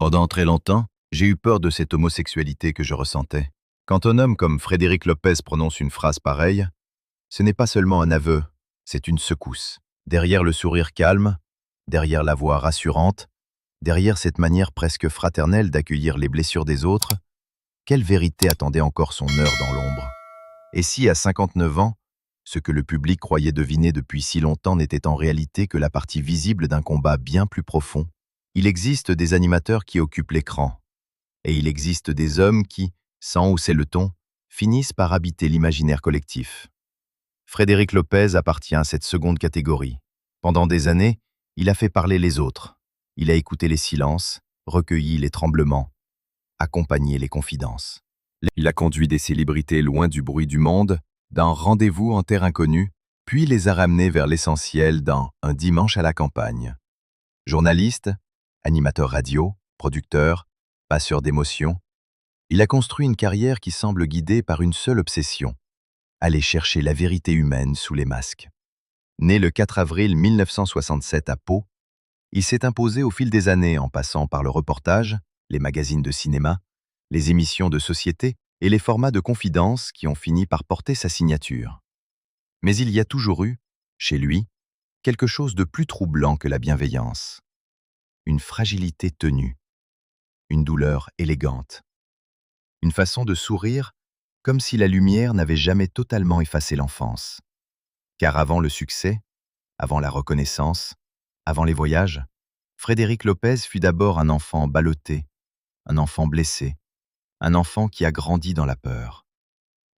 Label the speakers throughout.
Speaker 1: Pendant très longtemps, j'ai eu peur de cette homosexualité que je ressentais. Quand un homme comme Frédéric Lopez prononce une phrase pareille, ce n'est pas seulement un aveu, c'est une secousse. Derrière le sourire calme, derrière la voix rassurante, derrière cette manière presque fraternelle d'accueillir les blessures des autres, quelle vérité attendait encore son heure dans l'ombre? Et si, à 59 ans, ce que le public croyait deviner depuis si longtemps n'était en réalité que la partie visible d'un combat bien plus profond? Il existe des animateurs qui occupent l'écran, et il existe des hommes qui, sans hausser le ton, finissent par habiter l'imaginaire collectif. Frédéric Lopez appartient à cette seconde catégorie. Pendant des années, il a fait parler les autres. Il a écouté les silences, recueilli les tremblements, accompagné les confidences. Il a conduit des célébrités loin du bruit du monde, d'un rendez-vous en terre inconnue, puis les a ramenés vers l'essentiel dans Un dimanche à la campagne. Journaliste, animateur radio, producteur, passeur d'émotions, il a construit une carrière qui semble guidée par une seule obsession: aller chercher la vérité humaine sous les masques. Né le 4 avril 1967 à Pau, il s'est imposé au fil des années en passant par le reportage, les magazines de cinéma, les émissions de société et les formats de confidence qui ont fini par porter sa signature. Mais il y a toujours eu, chez lui, quelque chose de plus troublant que la bienveillance. Une fragilité tenue, une douleur élégante, une façon de sourire comme si la lumière n'avait jamais totalement effacé l'enfance. Car avant le succès, avant la reconnaissance, avant les voyages, Frédéric Lopez fut d'abord un enfant ballotté, un enfant blessé, un enfant qui a grandi dans la peur.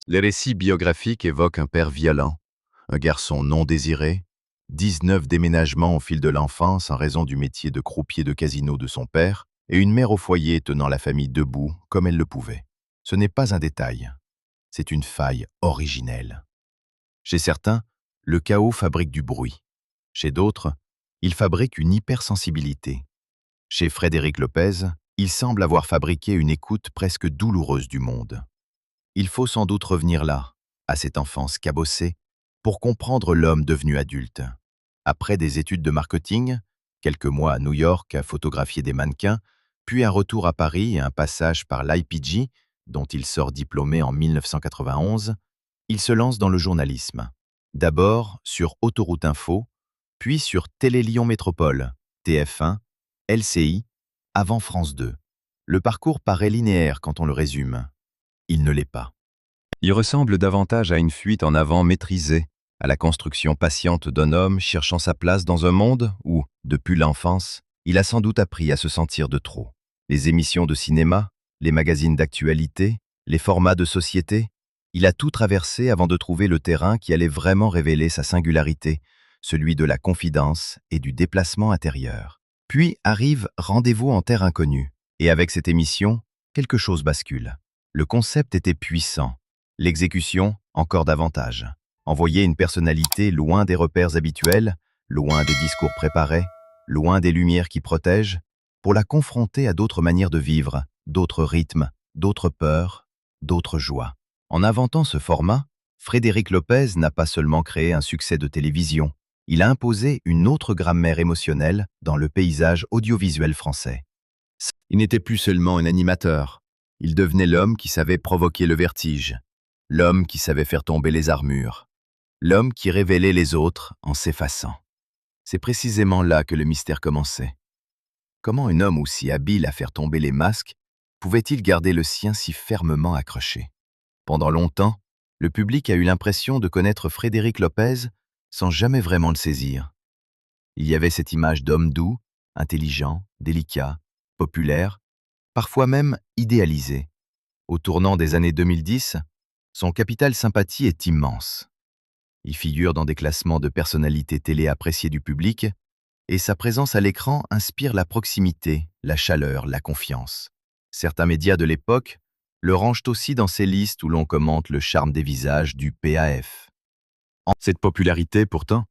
Speaker 1: Les récits biographiques évoquent un père violent, un garçon non désiré, 19 déménagements au fil de l'enfance en raison du métier de croupier de casino de son père, et une mère au foyer tenant la famille debout comme elle le pouvait. Ce n'est pas un détail, c'est une faille originelle. Chez certains, le chaos fabrique du bruit. Chez d'autres, il fabrique une hypersensibilité. Chez Frédéric Lopez, il semble avoir fabriqué une écoute presque douloureuse du monde. Il faut sans doute revenir là, à cette enfance cabossée, pour comprendre l'homme devenu adulte. Après des études de marketing, quelques mois à New York à photographier des mannequins, puis un retour à Paris et un passage par l'IPG, dont il sort diplômé en 1991, il se lance dans le journalisme. D'abord sur Autoroute Info, puis sur Télé Lyon Métropole, TF1, LCI, avant France 2. Le parcours paraît linéaire quand on le résume. Il ne l'est pas. Il ressemble davantage à une fuite en avant maîtrisée, à la construction patiente d'un homme cherchant sa place dans un monde où, depuis l'enfance, il a sans doute appris à se sentir de trop. Les émissions de cinéma, les magazines d'actualité, les formats de société, il a tout traversé avant de trouver le terrain qui allait vraiment révéler sa singularité, celui de la confidence et du déplacement intérieur. Puis arrive Rendez-vous en terre inconnue, et avec cette émission, quelque chose bascule. Le concept était puissant, l'exécution encore davantage. Envoyer une personnalité loin des repères habituels, loin des discours préparés, loin des lumières qui protègent, pour la confronter à d'autres manières de vivre, d'autres rythmes, d'autres peurs, d'autres joies. En inventant ce format, Frédéric Lopez n'a pas seulement créé un succès de télévision, il a imposé une autre grammaire émotionnelle dans le paysage audiovisuel français. Il n'était plus seulement un animateur, il devenait l'homme qui savait provoquer le vertige, l'homme qui savait faire tomber les armures, l'homme qui révélait les autres en s'effaçant. C'est précisément là que le mystère commençait. Comment un homme aussi habile à faire tomber les masques pouvait-il garder le sien si fermement accroché? Pendant longtemps, le public a eu l'impression de connaître Frédéric Lopez sans jamais vraiment le saisir. Il y avait cette image d'homme doux, intelligent, délicat, populaire, parfois même idéalisé. Au tournant des années 2010, son capital sympathie est immense. Il figure dans des classements de personnalités télé appréciées du public, et sa présence à l'écran inspire la proximité, la chaleur, la confiance. Certains médias de l'époque le rangent aussi dans ces listes où l'on commente le charme des visages du PAF. Cette popularité, pourtant,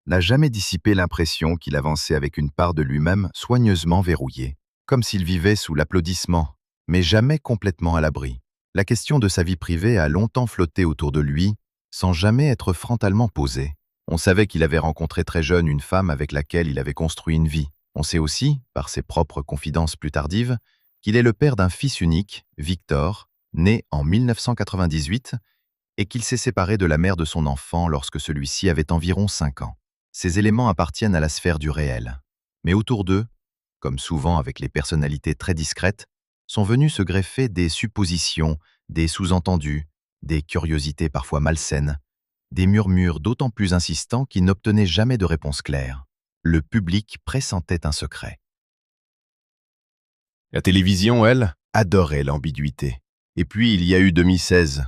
Speaker 1: n'a jamais dissipé l'impression qu'il avançait avec une part de lui-même soigneusement verrouillée, comme s'il vivait sous l'applaudissement, mais jamais complètement à l'abri. La question de sa vie privée a longtemps flotté autour de lui, sans jamais être frontalement posée. On savait qu'il avait rencontré très jeune une femme avec laquelle il avait construit une vie. On sait aussi, par ses propres confidences plus tardives, qu'il est le père d'un fils unique, Victor, né en 1998, et qu'il s'est séparé de la mère de son enfant lorsque celui-ci avait environ 5 ans. Ces éléments appartiennent à la sphère du réel. Mais autour d'eux, comme souvent avec les personnalités très discrètes, sont venus se greffer des suppositions, des sous-entendus, des curiosités parfois malsaines, des murmures d'autant plus insistants qu'ils n'obtenaient jamais de réponse claire. Le public pressentait un secret. La télévision, elle, adorait l'ambiguïté. Et puis il y a eu 2016,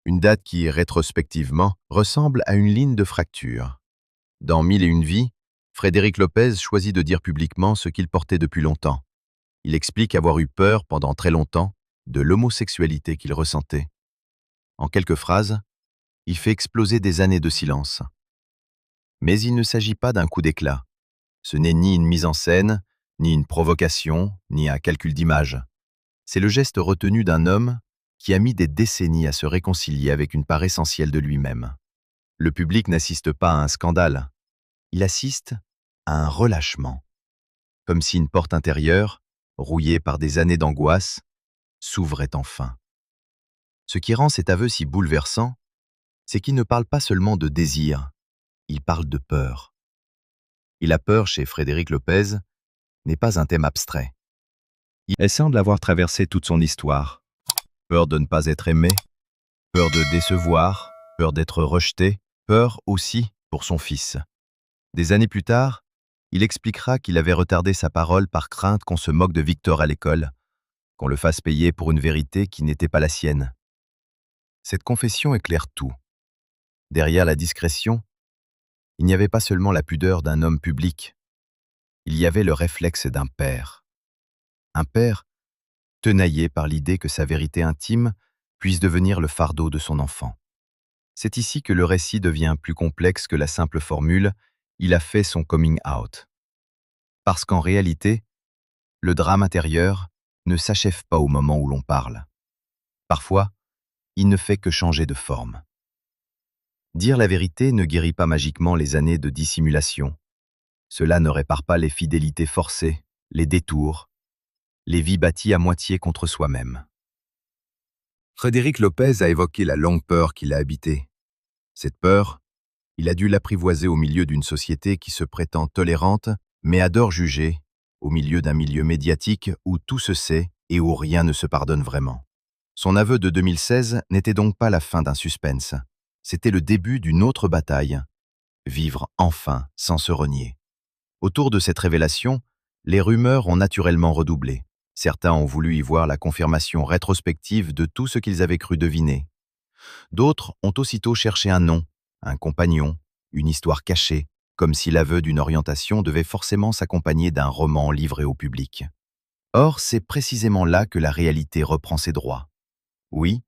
Speaker 1: une date qui, rétrospectivement, ressemble à une ligne de fracture. Dans Mille et une vies, Frédéric Lopez choisit de dire publiquement ce qu'il portait depuis longtemps. Il explique avoir eu peur pendant très longtemps de l'homosexualité qu'il ressentait. En quelques phrases, il fait exploser des années de silence. Mais il ne s'agit pas d'un coup d'éclat. Ce n'est ni une mise en scène, ni une provocation, ni un calcul d'image. C'est le geste retenu d'un homme qui a mis des décennies à se réconcilier avec une part essentielle de lui-même. Le public n'assiste pas à un scandale. Il assiste à un relâchement. Comme si une porte intérieure, rouillée par des années d'angoisse, s'ouvrait enfin. Ce qui rend cet aveu si bouleversant, c'est qu'il ne parle pas seulement de désir, il parle de peur. Et la peur, chez Frédéric Lopez, n'est pas un thème abstrait. Il semble avoir traversé toute son histoire. Peur de ne pas être aimé, peur de décevoir, peur d'être rejeté, peur aussi pour son fils. Des années plus tard, il expliquera qu'il avait retardé sa parole par crainte qu'on se moque de Victor à l'école, qu'on le fasse payer pour une vérité qui n'était pas la sienne. Cette confession éclaire tout. Derrière la discrétion, il n'y avait pas seulement la pudeur d'un homme public, il y avait le réflexe d'un père. Un père tenaillé par l'idée que sa vérité intime puisse devenir le fardeau de son enfant. C'est ici que le récit devient plus complexe que la simple formule « il a fait son coming out ». Parce qu'en réalité, le drame intérieur ne s'achève pas au moment où l'on parle. Parfois, il ne fait que changer de forme. Dire la vérité ne guérit pas magiquement les années de dissimulation. Cela ne répare pas les fidélités forcées, les détours, les vies bâties à moitié contre soi-même. Frédéric Lopez a évoqué la longue peur qui l'a habité. Cette peur, il a dû l'apprivoiser au milieu d'une société qui se prétend tolérante, mais adore juger, au milieu d'un milieu médiatique où tout se sait et où rien ne se pardonne vraiment. Son aveu de 2016 n'était donc pas la fin d'un suspense. C'était le début d'une autre bataille, vivre enfin sans se renier. Autour de cette révélation, les rumeurs ont naturellement redoublé. Certains ont voulu y voir la confirmation rétrospective de tout ce qu'ils avaient cru deviner. D'autres ont aussitôt cherché un nom, un compagnon, une histoire cachée, comme si l'aveu d'une orientation devait forcément s'accompagner d'un roman livré au public. Or, c'est précisément là que la réalité reprend ses droits. Oui,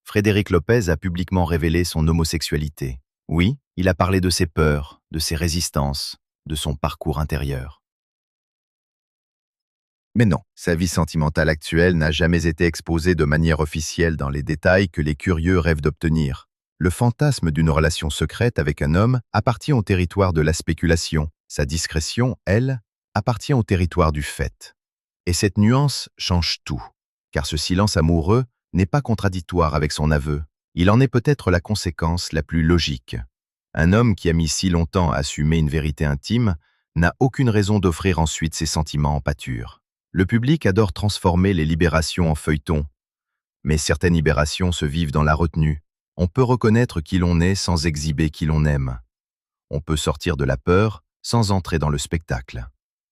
Speaker 1: Frédéric Lopez a publiquement révélé son homosexualité. Oui, il a parlé de ses peurs, de ses résistances, de son parcours intérieur. Mais non, sa vie sentimentale actuelle n'a jamais été exposée de manière officielle dans les détails que les curieux rêvent d'obtenir. Le fantasme d'une relation secrète avec un homme appartient au territoire de la spéculation. Sa discrétion, elle, appartient au territoire du fait. Et cette nuance change tout, car ce silence amoureux n'est pas contradictoire avec son aveu. Il en est peut-être la conséquence la plus logique. Un homme qui a mis si longtemps à assumer une vérité intime n'a aucune raison d'offrir ensuite ses sentiments en pâture. Le public adore transformer les libérations en feuilletons, mais certaines libérations se vivent dans la retenue. On peut reconnaître qui l'on est sans exhiber qui l'on aime. On peut sortir de la peur sans entrer dans le spectacle.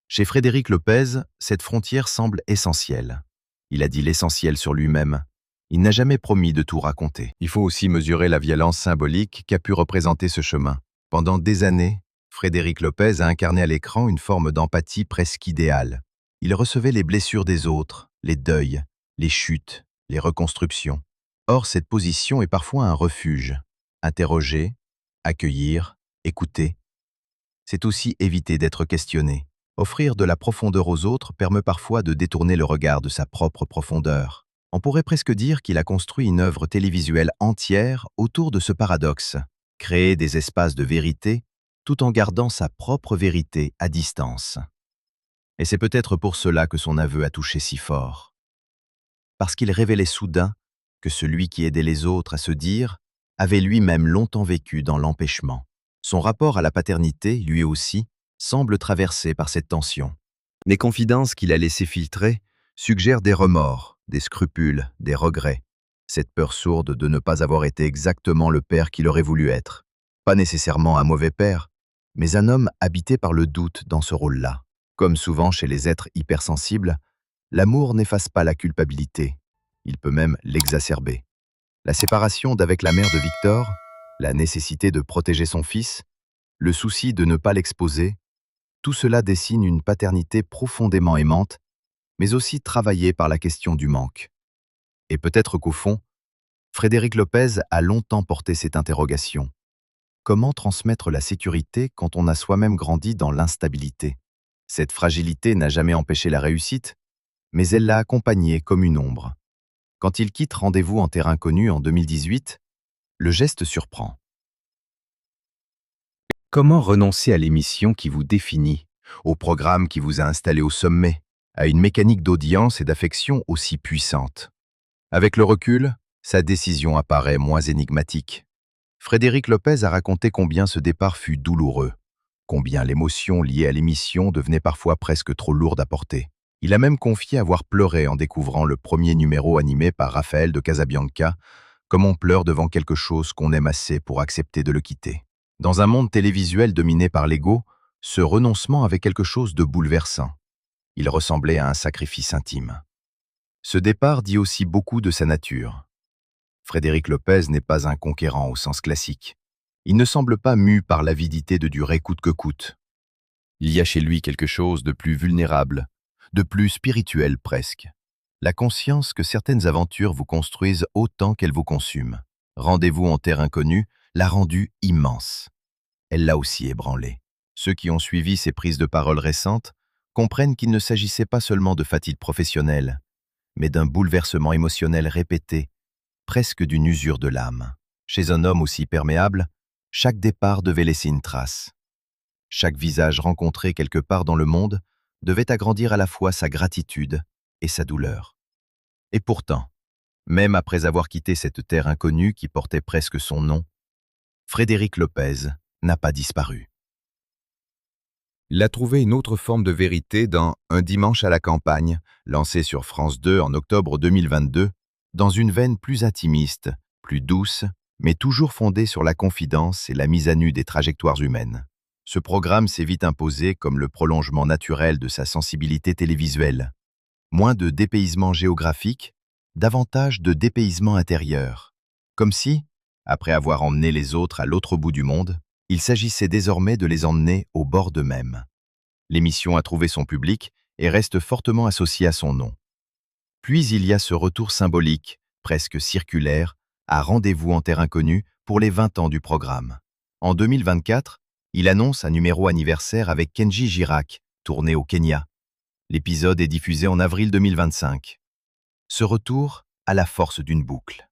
Speaker 1: Chez Frédéric Lopez, cette frontière semble essentielle. Il a dit l'essentiel sur lui-même. Il n'a jamais promis de tout raconter. Il faut aussi mesurer la violence symbolique qu'a pu représenter ce chemin. Pendant des années, Frédéric Lopez a incarné à l'écran une forme d'empathie presque idéale. Il recevait les blessures des autres, les deuils, les chutes, les reconstructions. Or, cette position est parfois un refuge. Interroger, accueillir, écouter. C'est aussi éviter d'être questionné. Offrir de la profondeur aux autres permet parfois de détourner le regard de sa propre profondeur. On pourrait presque dire qu'il a construit une œuvre télévisuelle entière autour de ce paradoxe. Créer des espaces de vérité tout en gardant sa propre vérité à distance. Et c'est peut-être pour cela que son aveu a touché si fort. Parce qu'il révélait soudain que celui qui aidait les autres à se dire avait lui-même longtemps vécu dans l'empêchement. Son rapport à la paternité, lui aussi, semble traversé par cette tension. Les confidences qu'il a laissées filtrer suggèrent des remords, des scrupules, des regrets. Cette peur sourde de ne pas avoir été exactement le père qu'il aurait voulu être. Pas nécessairement un mauvais père, mais un homme habité par le doute dans ce rôle-là. Comme souvent chez les êtres hypersensibles, l'amour n'efface pas la culpabilité. Il peut même l'exacerber. La séparation d'avec la mère de Victor, la nécessité de protéger son fils, le souci de ne pas l'exposer, tout cela dessine une paternité profondément aimante, mais aussi travaillée par la question du manque. Et peut-être qu'au fond, Frédéric Lopez a longtemps porté cette interrogation. Comment transmettre la sécurité quand on a soi-même grandi dans l'instabilité? Cette fragilité n'a jamais empêché la réussite, mais elle l'a accompagnée comme une ombre. Quand il quitte Rendez-vous en terrain connu en 2018, le geste surprend. Comment renoncer à l'émission qui vous définit, au programme qui vous a installé au sommet, à une mécanique d'audience et d'affection aussi puissante? Avec le recul, sa décision apparaît moins énigmatique. Frédéric Lopez a raconté combien ce départ fut douloureux, combien l'émotion liée à l'émission devenait parfois presque trop lourde à porter. Il a même confié avoir pleuré en découvrant le premier numéro animé par Raphaël de Casabianca, comme on pleure devant quelque chose qu'on aime assez pour accepter de le quitter. Dans un monde télévisuel dominé par l'ego, ce renoncement avait quelque chose de bouleversant. Il ressemblait à un sacrifice intime. Ce départ dit aussi beaucoup de sa nature. Frédéric Lopez n'est pas un conquérant au sens classique. Il ne semble pas mu par l'avidité de durer coûte que coûte. Il y a chez lui quelque chose de plus vulnérable, de plus spirituel presque. La conscience que certaines aventures vous construisent autant qu'elles vous consument. Rendez-vous en terre inconnue l'a rendu immense. Elle l'a aussi ébranlé. Ceux qui ont suivi ses prises de parole récentes comprennent qu'il ne s'agissait pas seulement de fatigue professionnelle, mais d'un bouleversement émotionnel répété, presque d'une usure de l'âme. Chez un homme aussi perméable, chaque départ devait laisser une trace. Chaque visage rencontré quelque part dans le monde devait agrandir à la fois sa gratitude et sa douleur. Et pourtant, même après avoir quitté cette terre inconnue qui portait presque son nom, Frédéric Lopez n'a pas disparu. Il a trouvé une autre forme de vérité dans Un dimanche à la campagne, lancé sur France 2 en octobre 2022, dans une veine plus intimiste, plus douce, mais toujours fondée sur la confidence et la mise à nu des trajectoires humaines. Ce programme s'est vite imposé comme le prolongement naturel de sa sensibilité télévisuelle. Moins de dépaysement géographique, davantage de dépaysement intérieur. Comme si, après avoir emmené les autres à l'autre bout du monde, il s'agissait désormais de les emmener au bord d'eux-mêmes. L'émission a trouvé son public et reste fortement associée à son nom. Puis il y a ce retour symbolique, presque circulaire, à Rendez-vous en terre inconnue pour les 20 ans du programme. En 2024, il annonce un numéro anniversaire avec Kenji Girac, tourné au Kenya. L'épisode est diffusé en avril 2025. Ce retour a la force d'une boucle.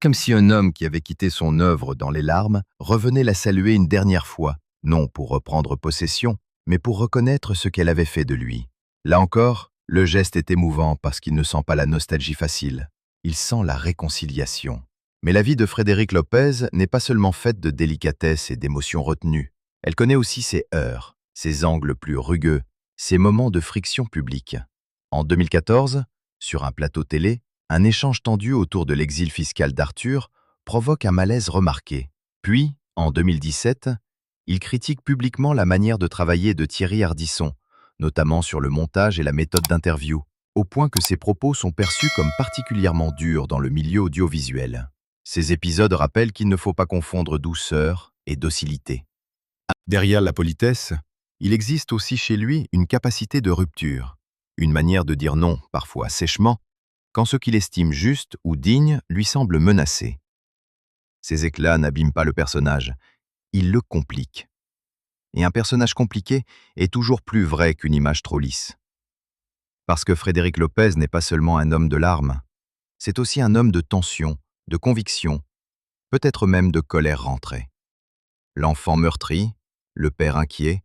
Speaker 1: Comme si un homme qui avait quitté son œuvre dans les larmes revenait la saluer une dernière fois, non pour reprendre possession, mais pour reconnaître ce qu'elle avait fait de lui. Là encore, le geste est émouvant parce qu'il ne sent pas la nostalgie facile. Il sent la réconciliation. Mais la vie de Frédéric Lopez n'est pas seulement faite de délicatesse et d'émotions retenues. Elle connaît aussi ses heurts, ses angles plus rugueux, ses moments de friction publique. En 2014, sur un plateau télé, un échange tendu autour de l'exil fiscal d'Arthur provoque un malaise remarqué. Puis, en 2017, il critique publiquement la manière de travailler de Thierry Ardisson, notamment sur le montage et la méthode d'interview, au point que ses propos sont perçus comme particulièrement durs dans le milieu audiovisuel. Ces épisodes rappellent qu'il ne faut pas confondre douceur et docilité. Derrière la politesse, il existe aussi chez lui une capacité de rupture, une manière de dire non, parfois sèchement, quand ce qu'il estime juste ou digne lui semble menacé. Ces éclats n'abîment pas le personnage, ils le compliquent. Et un personnage compliqué est toujours plus vrai qu'une image trop lisse. Parce que Frédéric Lopez n'est pas seulement un homme de larmes, c'est aussi un homme de tension, de conviction, peut-être même de colère rentrée. L'enfant meurtri, le père inquiet,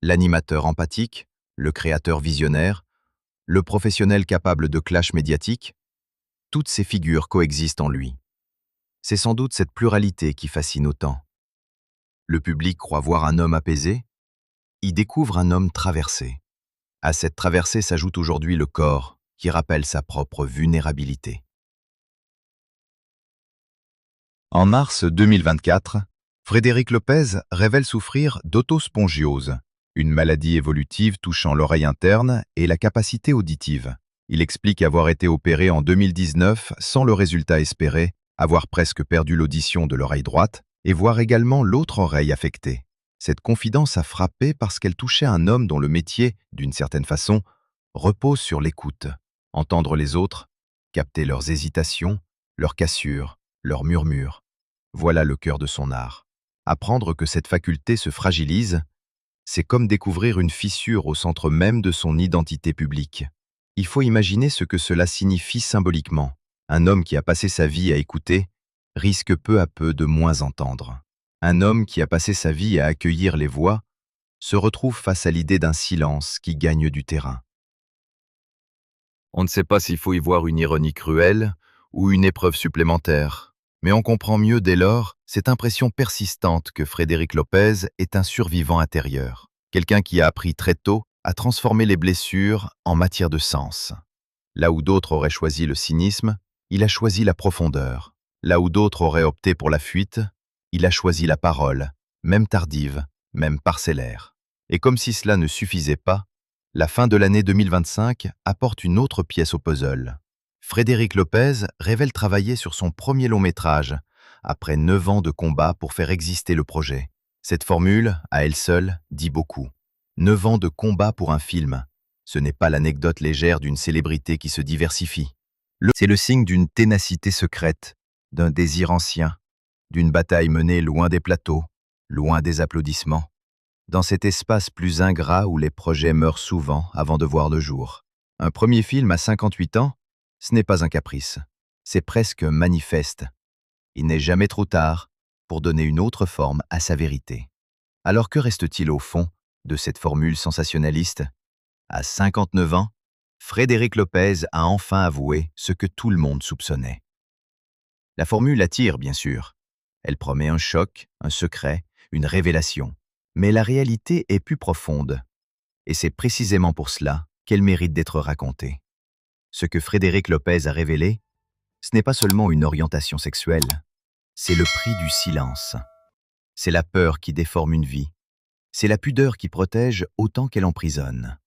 Speaker 1: L'animateur empathique, le créateur visionnaire, le professionnel capable de clash médiatique, toutes ces figures coexistent en lui. C'est sans doute cette pluralité qui fascine autant. Le public croit voir un homme apaisé, y découvre un homme traversé. À cette traversée s'ajoute aujourd'hui le corps, qui rappelle sa propre vulnérabilité. En mars 2024, Frédéric Lopez révèle souffrir d'autospongiose, une maladie évolutive touchant l'oreille interne et la capacité auditive. Il explique avoir été opéré en 2019 sans le résultat espéré, avoir presque perdu l'audition de l'oreille droite et voir également l'autre oreille affectée. Cette confidence a frappé parce qu'elle touchait un homme dont le métier, d'une certaine façon, repose sur l'écoute. Entendre les autres, capter leurs hésitations, leurs cassures, leurs murmures. Voilà le cœur de son art. Apprendre que cette faculté se fragilise, c'est comme découvrir une fissure au centre même de son identité publique. Il faut imaginer ce que cela signifie symboliquement. Un homme qui a passé sa vie à écouter risque peu à peu de moins entendre. Un homme qui a passé sa vie à accueillir les voix se retrouve face à l'idée d'un silence qui gagne du terrain. On ne sait pas s'il faut y voir une ironie cruelle ou une épreuve supplémentaire, mais on comprend mieux dès lors cette impression persistante que Frédéric Lopez est un survivant intérieur, quelqu'un qui a appris très tôt à transformer les blessures en matière de sens. Là où d'autres auraient choisi le cynisme, il a choisi la profondeur. Là où d'autres auraient opté pour la fuite, il a choisi la parole, même tardive, même parcellaire. Et comme si cela ne suffisait pas, la fin de l'année 2025 apporte une autre pièce au puzzle. Frédéric Lopez révèle travailler sur son premier long-métrage, après 9 ans de combat pour faire exister le projet. Cette formule, à elle seule, dit beaucoup. 9 ans de combat pour un film, ce n'est pas l'anecdote légère d'une célébrité qui se diversifie. C'est le signe d'une ténacité secrète, d'un désir ancien, d'une bataille menée loin des plateaux, loin des applaudissements, dans cet espace plus ingrat où les projets meurent souvent avant de voir le jour. Un premier film à 58 ans, ce n'est pas un caprice, c'est presque manifeste. Il n'est jamais trop tard pour donner une autre forme à sa vérité. Alors que reste-t-il au fond de cette formule sensationnaliste? À 59 ans, Frédéric Lopez a enfin avoué ce que tout le monde soupçonnait. La formule attire, bien sûr. Elle promet un choc, un secret, une révélation. Mais la réalité est plus profonde. Et c'est précisément pour cela qu'elle mérite d'être racontée. Ce que Frédéric Lopez a révélé, ce n'est pas seulement une orientation sexuelle, c'est le prix du silence. C'est la peur qui déforme une vie. C'est la pudeur qui protège autant qu'elle emprisonne.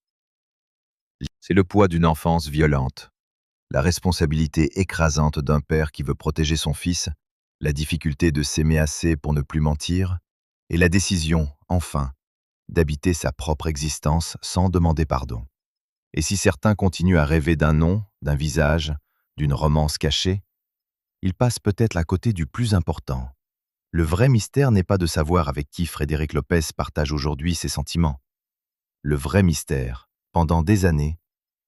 Speaker 1: C'est le poids d'une enfance violente, la responsabilité écrasante d'un père qui veut protéger son fils, la difficulté de s'aimer assez pour ne plus mentir, et la décision, enfin, d'habiter sa propre existence sans demander pardon. Et si certains continuent à rêver d'un nom, d'un visage, d'une romance cachée, ils passent peut-être à côté du plus important. Le vrai mystère n'est pas de savoir avec qui Frédéric Lopez partage aujourd'hui ses sentiments. Le vrai mystère, pendant des années,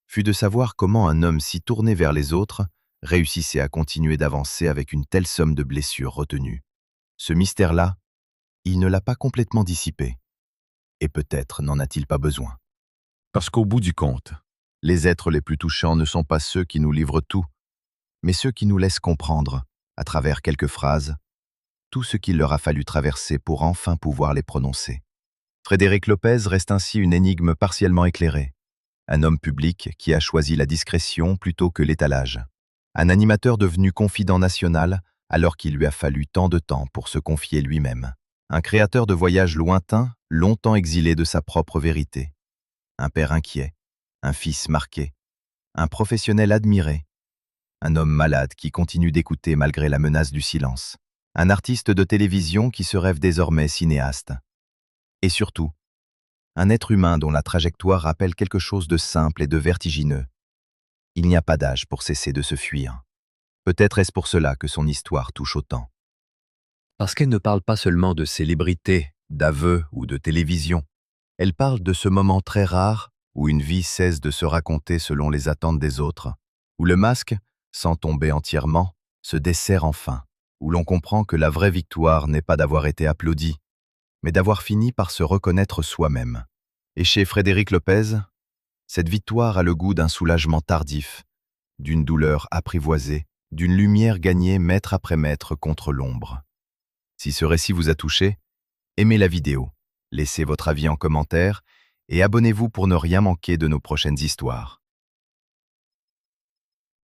Speaker 1: fut de savoir comment un homme si tourné vers les autres réussissait à continuer d'avancer avec une telle somme de blessures retenues. Ce mystère-là, il ne l'a pas complètement dissipé. Et peut-être n'en a-t-il pas besoin. Parce qu'au bout du compte, les êtres les plus touchants ne sont pas ceux qui nous livrent tout, mais ceux qui nous laissent comprendre, à travers quelques phrases, tout ce qu'il leur a fallu traverser pour enfin pouvoir les prononcer. Frédéric Lopez reste ainsi une énigme partiellement éclairée. Un homme public qui a choisi la discrétion plutôt que l'étalage. Un animateur devenu confident national alors qu'il lui a fallu tant de temps pour se confier lui-même. Un créateur de voyages lointains, longtemps exilé de sa propre vérité. Un père inquiet, un fils marqué, un professionnel admiré, un homme malade qui continue d'écouter malgré la menace du silence, un artiste de télévision qui se rêve désormais cinéaste. Et surtout, un être humain dont la trajectoire rappelle quelque chose de simple et de vertigineux. Il n'y a pas d'âge pour cesser de se fuir. Peut-être est-ce pour cela que son histoire touche autant. Parce qu'elle ne parle pas seulement de célébrité, d'aveux ou de télévision. Elle parle de ce moment très rare où une vie cesse de se raconter selon les attentes des autres, où le masque, sans tomber entièrement, se desserre enfin, où l'on comprend que la vraie victoire n'est pas d'avoir été applaudi, mais d'avoir fini par se reconnaître soi-même. Et chez Frédéric Lopez, cette victoire a le goût d'un soulagement tardif, d'une douleur apprivoisée, d'une lumière gagnée mètre après mètre contre l'ombre. Si ce récit vous a touché, aimez la vidéo, laissez votre avis en commentaire et abonnez-vous pour ne rien manquer de nos prochaines histoires.